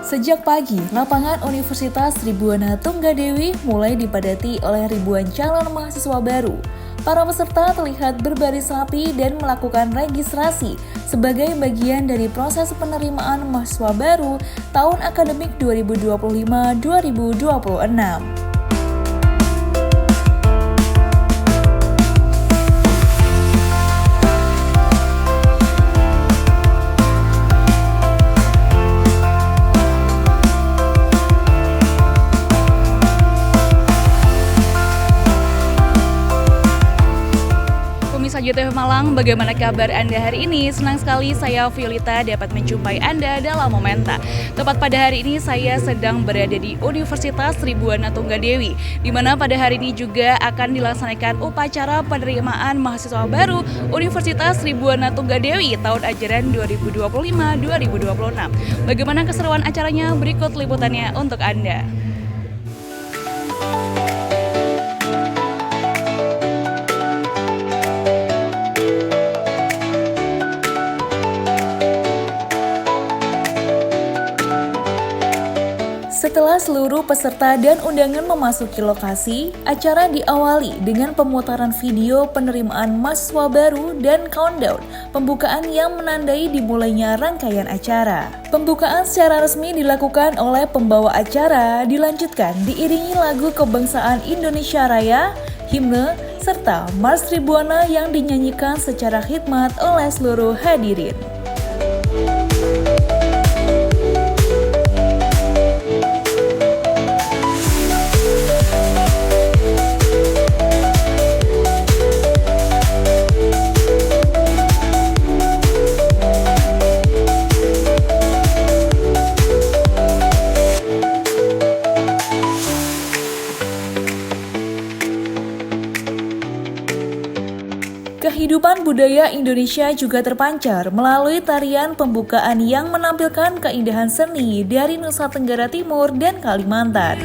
Sejak pagi, lapangan Universitas Tribhuwana Tunggadewi mulai dipadati oleh ribuan calon mahasiswa baru. Para peserta terlihat berbaris rapi dan melakukan registrasi sebagai bagian dari proses penerimaan mahasiswa baru tahun akademik 2025-2026. Pemirsa JTV Malang, bagaimana kabar Anda hari ini? Senang sekali saya Violeta dapat menjumpai Anda dalam Momenta. Tepat pada hari ini saya sedang berada di Universitas Tribhuwana Tunggadewi, di mana pada hari ini juga akan dilaksanakan upacara penerimaan mahasiswa baru Universitas Tribhuwana Tunggadewi tahun ajaran 2025-2026. Bagaimana keseruan acaranya? Berikut liputannya untuk Anda. Setelah seluruh peserta dan undangan memasuki lokasi, acara diawali dengan pemutaran video penerimaan mahasiswa baru dan countdown pembukaan yang menandai dimulainya rangkaian acara. Pembukaan secara resmi dilakukan oleh pembawa acara, dilanjutkan diiringi lagu kebangsaan Indonesia Raya, himne, serta Mars Tribhuwana yang dinyanyikan secara khidmat oleh seluruh hadirin. Kehidupan budaya Indonesia juga terpancar melalui tarian pembukaan yang menampilkan keindahan seni dari Nusa Tenggara Timur dan Kalimantan.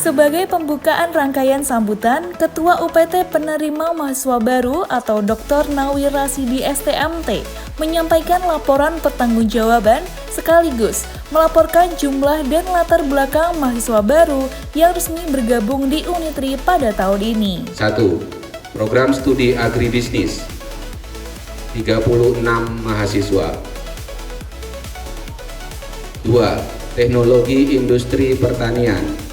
Sebagai pembukaan rangkaian sambutan, Ketua UPT Penerima Mahasiswa Baru atau Dr. Nawir Rasidi STMT menyampaikan laporan pertanggungjawaban sekaligus melaporkan jumlah dan latar belakang mahasiswa baru yang resmi bergabung di Unitri pada tahun ini. 1. Program Studi Agribisnis 36 mahasiswa. 2. Teknologi Industri Pertanian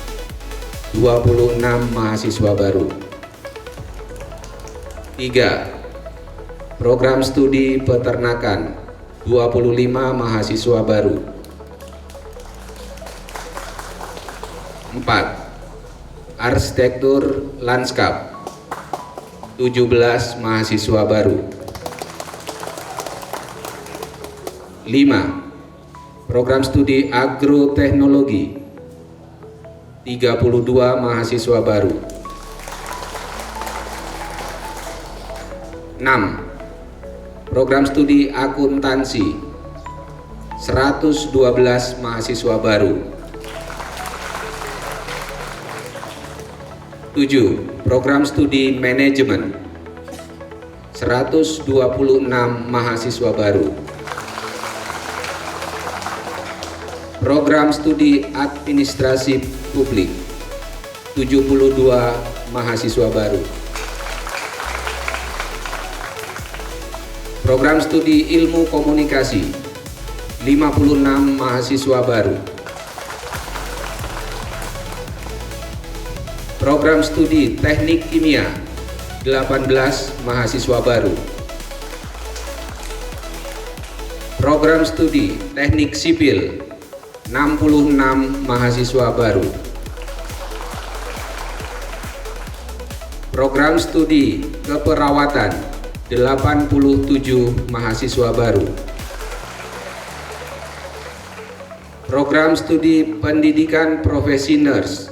26 mahasiswa baru. 3. Program Studi Peternakan 25 mahasiswa baru. 4. Arsitektur Landskap 17 mahasiswa baru. 5. Program Studi Agroteknologi 32 mahasiswa baru. 6. Program Studi Akuntansi 112 mahasiswa baru. 7. Program Studi Manajemen 126 mahasiswa baru. Program studi administrasi publik, 72 mahasiswa baru. Program studi ilmu komunikasi, 56 mahasiswa baru. Program studi teknik kimia, 18 mahasiswa baru. Program studi teknik sipil, 66 mahasiswa baru. Program studi keperawatan, 87 mahasiswa baru. Program studi pendidikan profesi nurse,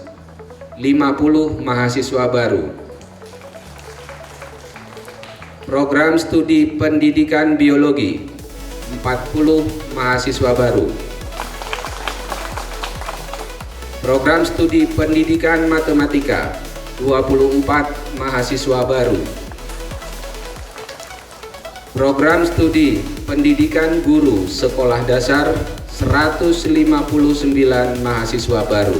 50 mahasiswa baru. Program studi pendidikan biologi, 40 mahasiswa baru. Program studi pendidikan matematika, 24 mahasiswa baru. Program studi pendidikan guru sekolah dasar, 159 mahasiswa baru.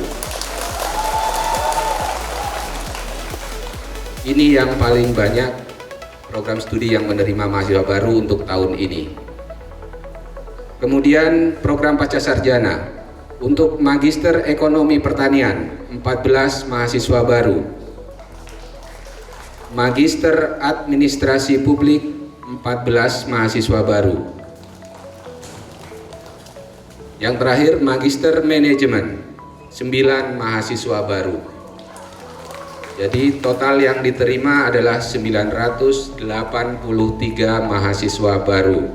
Ini yang paling banyak program studi yang menerima mahasiswa baru untuk tahun ini. Kemudian program pasca sarjana untuk Magister Ekonomi Pertanian, 14 mahasiswa baru. Magister Administrasi Publik, 14 mahasiswa baru. Yang terakhir Magister Manajemen, 9 mahasiswa baru. Jadi total yang diterima adalah 983 mahasiswa baru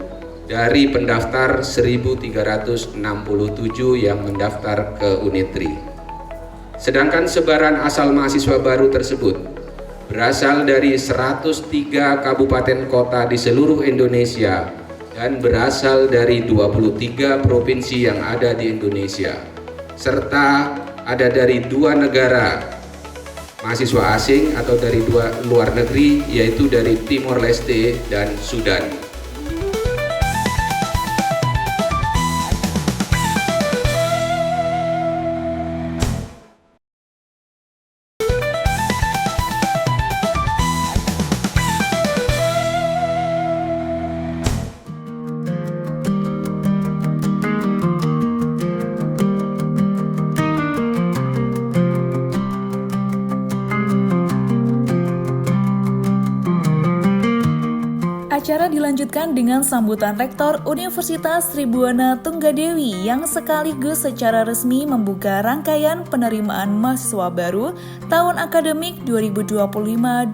dari pendaftar 1.367 yang mendaftar ke Unitri. Sedangkan sebaran asal mahasiswa baru tersebut berasal dari 103 kabupaten kota di seluruh Indonesia dan berasal dari 23 provinsi yang ada di Indonesia, serta ada dari 2 negara mahasiswa asing atau dari 2 luar negeri, yaitu dari Timor Leste dan Sudan. Acara dilanjutkan dengan sambutan Rektor Universitas Tribhuwana Tunggadewi yang sekaligus secara resmi membuka rangkaian penerimaan mahasiswa baru tahun akademik 2025-2026.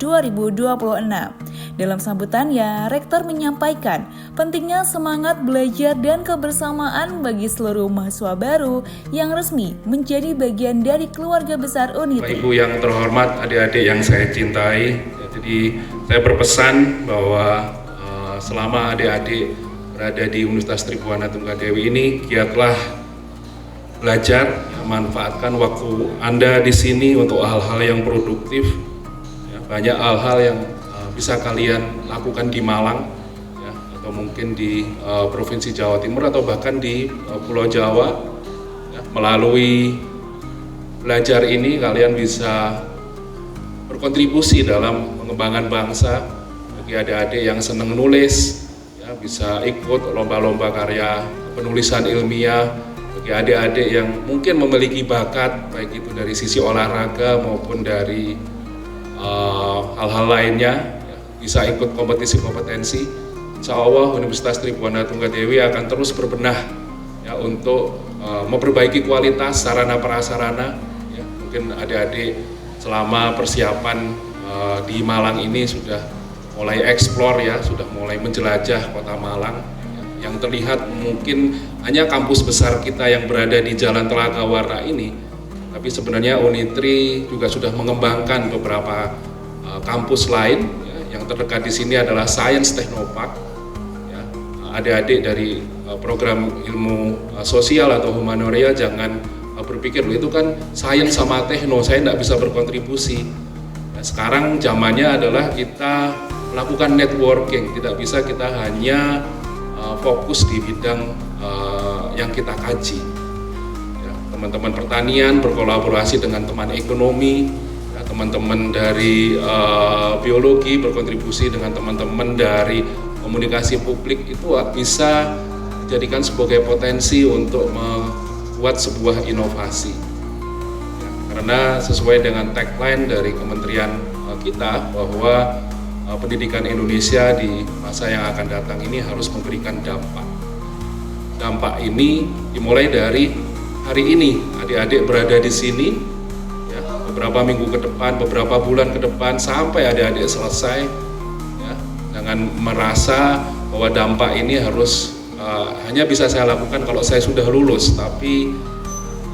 Dalam sambutannya, Rektor menyampaikan pentingnya semangat belajar dan kebersamaan bagi seluruh mahasiswa baru yang resmi menjadi bagian dari keluarga besar Unitri. Bapak Ibu yang terhormat, adik-adik yang saya cintai, jadi saya berpesan bahwa selama adik-adik berada di Universitas Tribhuwana Tunggadewi ini, giatlah belajar, manfaatkan waktu Anda di sini untuk hal-hal yang produktif. Banyak hal-hal yang bisa kalian lakukan di Malang, atau mungkin di Provinsi Jawa Timur atau bahkan di Pulau Jawa. Melalui belajar ini kalian bisa berkontribusi dalam pengembangan bangsa. Bagi adik-adik yang senang nulis, bisa ikut lomba-lomba karya penulisan ilmiah. Bagi adik-adik yang mungkin memiliki bakat, baik itu dari sisi olahraga maupun dari hal-hal lainnya, bisa ikut kompetisi kompetensi. Insya Allah Universitas Tribhuwana Tunggadewi akan terus berbenah untuk memperbaiki kualitas sarana prasarana. Mungkin adik-adik selama persiapan di Malang ini sudah mulai eksplor, sudah mulai menjelajah kota Malang. Yang terlihat mungkin hanya kampus besar kita yang berada di Jalan Telaga Warna ini, tapi sebenarnya Unitri juga sudah mengembangkan beberapa kampus lain. Yang terdekat di sini adalah Science Technopark. Adik-adik dari program ilmu sosial atau humaniora jangan berpikir itu kan sains sama tekno, saya tidak bisa berkontribusi. Sekarang zamannya adalah kita melakukan networking. Tidak bisa kita hanya fokus di bidang yang kita kaji. Ya, teman-teman pertanian berkolaborasi dengan teman ekonomi, ya, teman-teman dari biologi berkontribusi dengan teman-teman dari komunikasi publik, itu bisa dijadikan sebagai potensi untuk membuat sebuah inovasi. Ya, karena sesuai dengan tagline dari kementerian kita bahwa pendidikan Indonesia di masa yang akan datang ini harus memberikan dampak. Dampak ini dimulai dari hari ini, adik-adik berada di sini, ya, beberapa minggu ke depan, beberapa bulan ke depan, sampai adik-adik selesai. Ya, jangan merasa bahwa dampak ini harus hanya bisa saya lakukan kalau saya sudah lulus, tapi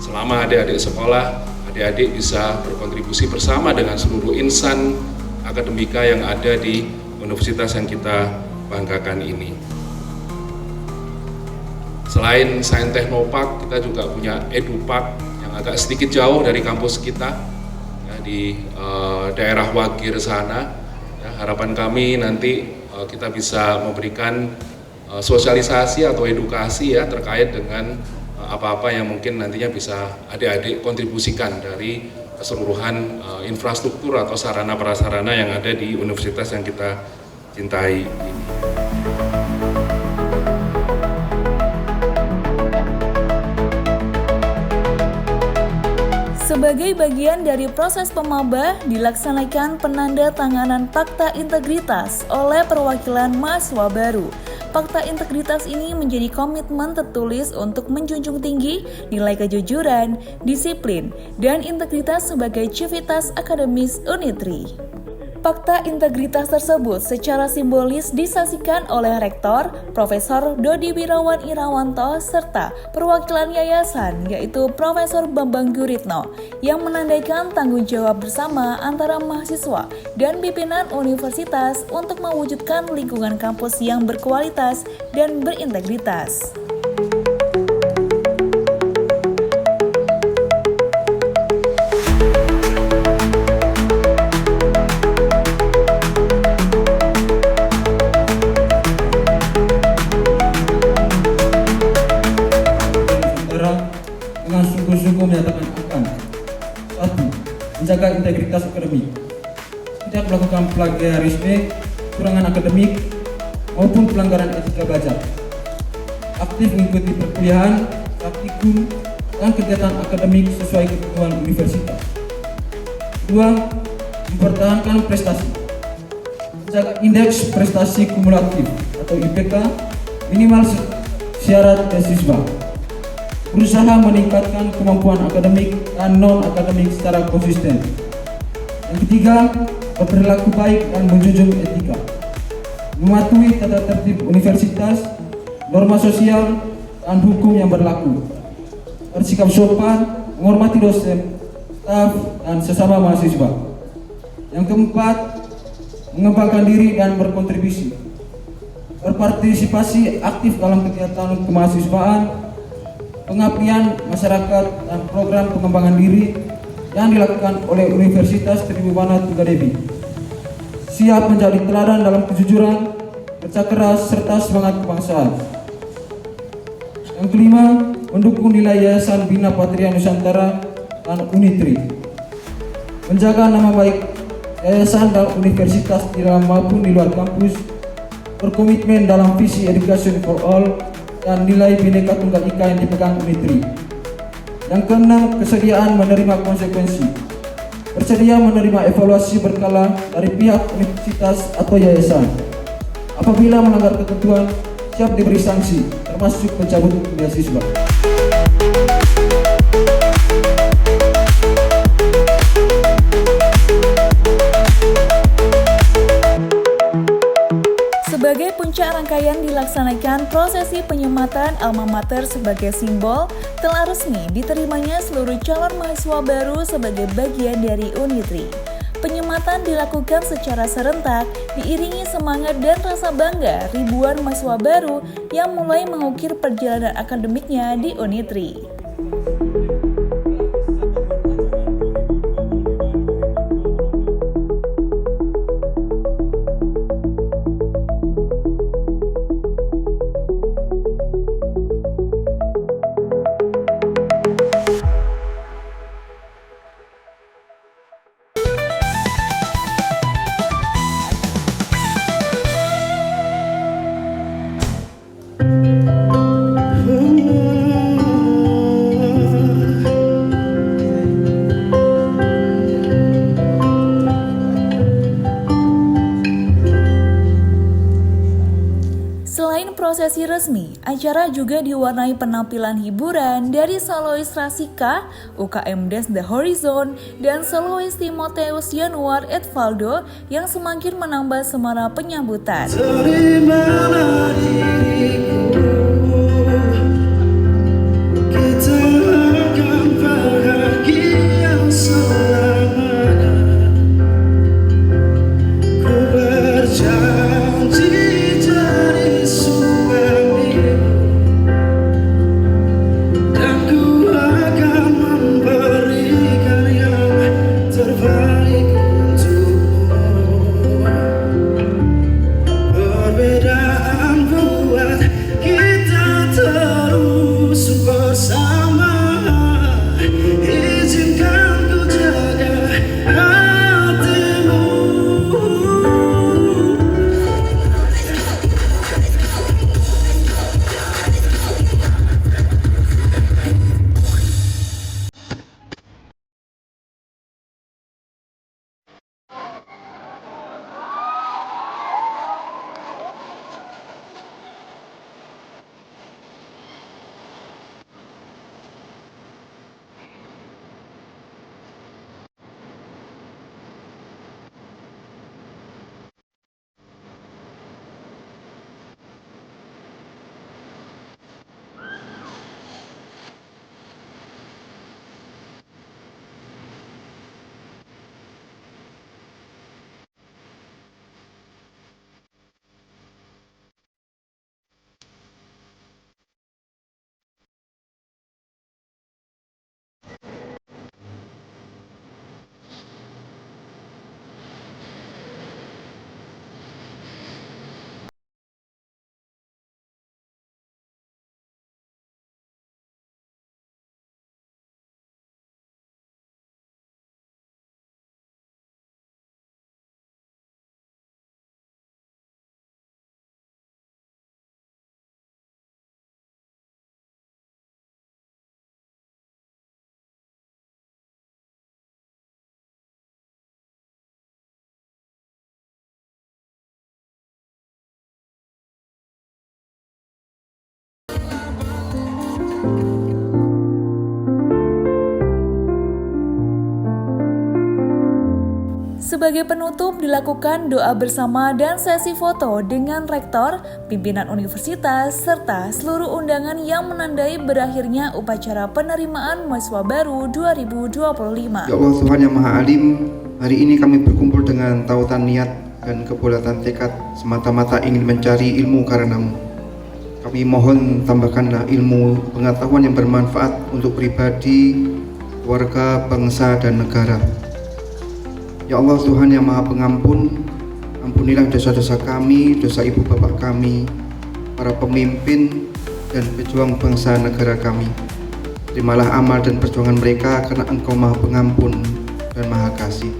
selama adik-adik sekolah, adik-adik bisa berkontribusi bersama dengan seluruh insan akademika yang ada di universitas yang kita banggakan ini. Selain Sains Teknopark, kita juga punya EduPark yang agak sedikit jauh dari kampus kita, ya, di daerah Wagir sana. Ya, harapan kami nanti kita bisa memberikan sosialisasi atau edukasi ya terkait dengan apa-apa yang mungkin nantinya bisa adik-adik kontribusikan dari keseluruhan infrastruktur atau sarana prasarana yang ada di universitas yang kita cintai ini. Sebagai bagian dari proses pemaba, dilaksanakan penandatanganan Fakta Integritas oleh perwakilan mahasiswa baru. Fakta integritas ini menjadi komitmen tertulis untuk menjunjung tinggi nilai kejujuran, disiplin, dan integritas sebagai civitas akademis Unitri. Fakta integritas tersebut secara simbolis disaksikan oleh Rektor, Profesor Dodi Wirawan Irawanto, serta perwakilan yayasan yaitu Profesor Bambang Guritno yang menandaikan tanggung jawab bersama antara mahasiswa dan pimpinan universitas untuk mewujudkan lingkungan kampus yang berkualitas dan berintegritas. Dengan sungguh-sungguh menyatakan akan: 1. Menjaga integritas akademik, tidak melakukan plagiarisme, kurangan akademik, maupun pelanggaran etika belajar, aktif mengikuti perkuliahan, praktikum, dan kegiatan akademik sesuai ketentuan universitas. 2. Mempertahankan prestasi, menjaga indeks prestasi kumulatif atau IPK minimal syarat beasiswa, berusaha meningkatkan kemampuan akademik dan non-akademik secara konsisten. Yang ketiga, berperilaku baik dan menjunjung etika, mematuhi tata tertib universitas, norma sosial, dan hukum yang berlaku, bersikap sopan, menghormati dosen, staf, dan sesama mahasiswa. Yang keempat, mengembangkan diri dan berkontribusi, berpartisipasi aktif dalam kegiatan kemahasiswaan, pengabdian masyarakat, dan program pengembangan diri yang dilakukan oleh Universitas Tribhuwana Tunggadewi. Siap menjadi teladan dalam kejujuran, kerja keras, serta semangat kebangsaan. Yang kelima, mendukung nilai Yayasan Bina Patria Nusantara dan Unitri, menjaga nama baik yayasan dan universitas di dalam maupun di luar kampus, berkomitmen dalam visi Education for All dan nilai Bhinneka Tunggal Ika yang dipegang Unitri. Yang keenam, kesediaan menerima konsekuensi, bersedia menerima evaluasi berkala dari pihak universitas atau yayasan. Apabila melanggar ketentuan, siap diberi sanksi, termasuk pencabut beasiswa. Sebagai puncak rangkaian dilaksanakan prosesi penyematan alma mater sebagai simbol, telah resmi diterimanya seluruh calon mahasiswa baru sebagai bagian dari Unitri. Penyematan dilakukan secara serentak, diiringi semangat dan rasa bangga ribuan mahasiswa baru yang mulai mengukir perjalanan akademiknya di Unitri. lokasi resmi, acara juga diwarnai penampilan hiburan dari solois Rasika, UKM Dance The Horizon, dan solois Timotheus Januar Edvaldo yang semakin menambah semara penyambutan. Terimalah diriku, kita akan bahagia selamanya. Ku berjanji dari suamimu, dan ku akan memberikan yang terbaik untukmu. Perbedaan buat kita terus bersama. Izinkan ku jaga hatimu. Sebagai penutup dilakukan doa bersama dan sesi foto dengan rektor, pimpinan universitas, serta seluruh undangan yang menandai berakhirnya upacara penerimaan mahasiswa baru 2025. Ya Allah Tuhan yang Maha Alim, hari ini kami berkumpul dengan tautan niat dan kebulatan tekad semata-mata ingin mencari ilmu karenamu. Kami mohon tambahkanlah ilmu pengetahuan yang bermanfaat untuk pribadi, keluarga, bangsa, dan negara. Ya Allah Tuhan yang Maha Pengampun, ampunilah dosa-dosa kami, dosa ibu bapak kami, para pemimpin dan pejuang bangsa negara kami. Terimalah amal dan perjuangan mereka karena Engkau Maha Pengampun dan Maha Kasih.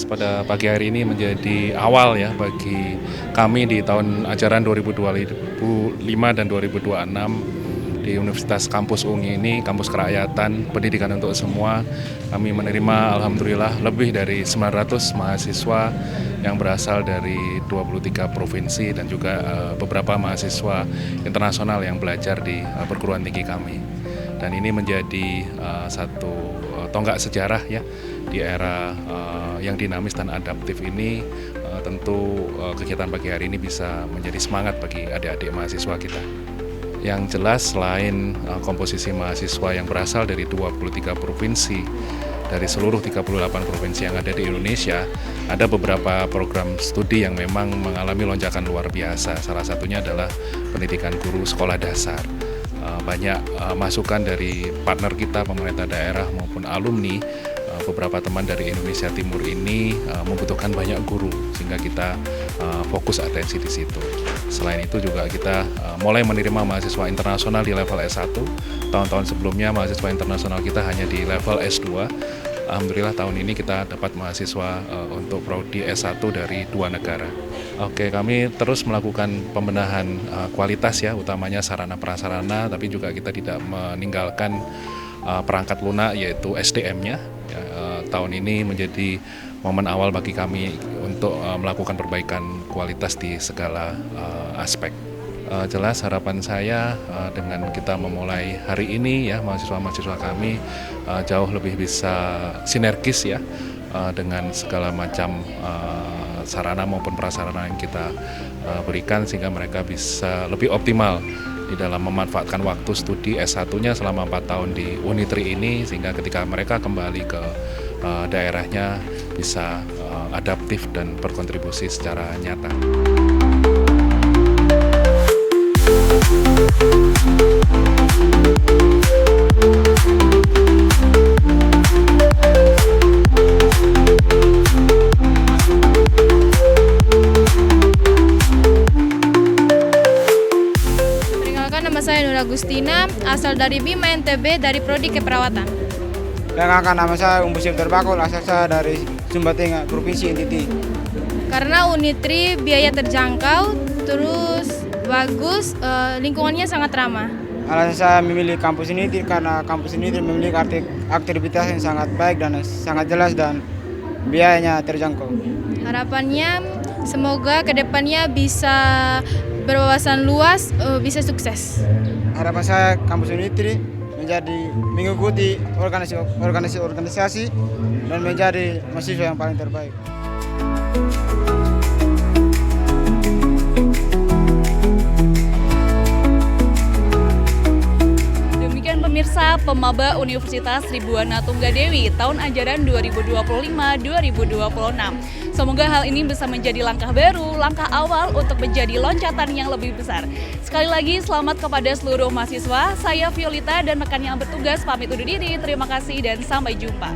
Pada pagi hari ini menjadi awal ya bagi kami di tahun ajaran 2025 dan 2026 di Universitas Kampus UNGI ini, Kampus Kerakyatan, Pendidikan untuk Semua. Kami menerima alhamdulillah lebih dari 900 mahasiswa yang berasal dari 23 provinsi dan juga beberapa mahasiswa internasional yang belajar di perguruan tinggi kami. Dan ini menjadi satu tonggak sejarah ya di era yang dinamis dan adaptif ini. Tentu kegiatan pagi hari ini bisa menjadi semangat bagi adik-adik mahasiswa kita. Yang jelas selain komposisi mahasiswa yang berasal dari 23 provinsi, dari seluruh 38 provinsi yang ada di Indonesia, ada beberapa program studi yang memang mengalami lonjakan luar biasa. Salah satunya adalah pendidikan guru sekolah dasar. Banyak masukan dari partner kita, pemerintah daerah maupun alumni beberapa teman dari Indonesia Timur ini membutuhkan banyak guru, sehingga kita fokus atensi di situ. Selain itu juga kita mulai menerima mahasiswa internasional di level S1. Tahun-tahun sebelumnya mahasiswa internasional kita hanya di level S2. Alhamdulillah tahun ini kita dapat mahasiswa untuk prodi S1 dari 2 negara. Oke, kami terus melakukan pembenahan kualitas ya, utamanya sarana prasarana, tapi juga kita tidak meninggalkan perangkat lunak yaitu SDM-nya. Tahun ini menjadi momen awal bagi kami untuk melakukan perbaikan kualitas di segala aspek. Jelas harapan saya dengan kita memulai hari ini ya, mahasiswa-mahasiswa kami jauh lebih bisa sinergis ya dengan segala macam sarana maupun prasarana yang kita berikan, sehingga mereka bisa lebih optimal di dalam memanfaatkan waktu studi S1-nya selama 4 tahun di Unitri ini, sehingga ketika mereka kembali ke daerahnya bisa adaptif dan berkontribusi secara nyata. Nama saya Nur Agustina, asal dari Bima NTB dari Prodi Keperawatan. Perkenalkan, nama saya Umbusim Terbakul, asal saya dari Sumba Tengah, Provinsi NTT. Karena Unitri biaya terjangkau, terus bagus, lingkungannya sangat ramah. Alasan saya memilih kampus ini karena kampus ini memiliki aktivitas yang sangat baik dan sangat jelas dan biayanya terjangkau. Harapannya semoga kedepannya bisa berwawasan luas, bisa sukses. Harapan saya kampus Unitri mengikuti organisasi dan menjadi mahasiswa yang paling terbaik. Pemirsa, Pemaba Universitas Tribhuwana Tunggadewi tahun ajaran 2025-2026. Semoga hal ini bisa menjadi langkah baru, langkah awal untuk menjadi loncatan yang lebih besar. Sekali lagi selamat kepada seluruh mahasiswa. Saya Violita dan rekan yang bertugas pamit undur diri. Terima kasih dan sampai jumpa.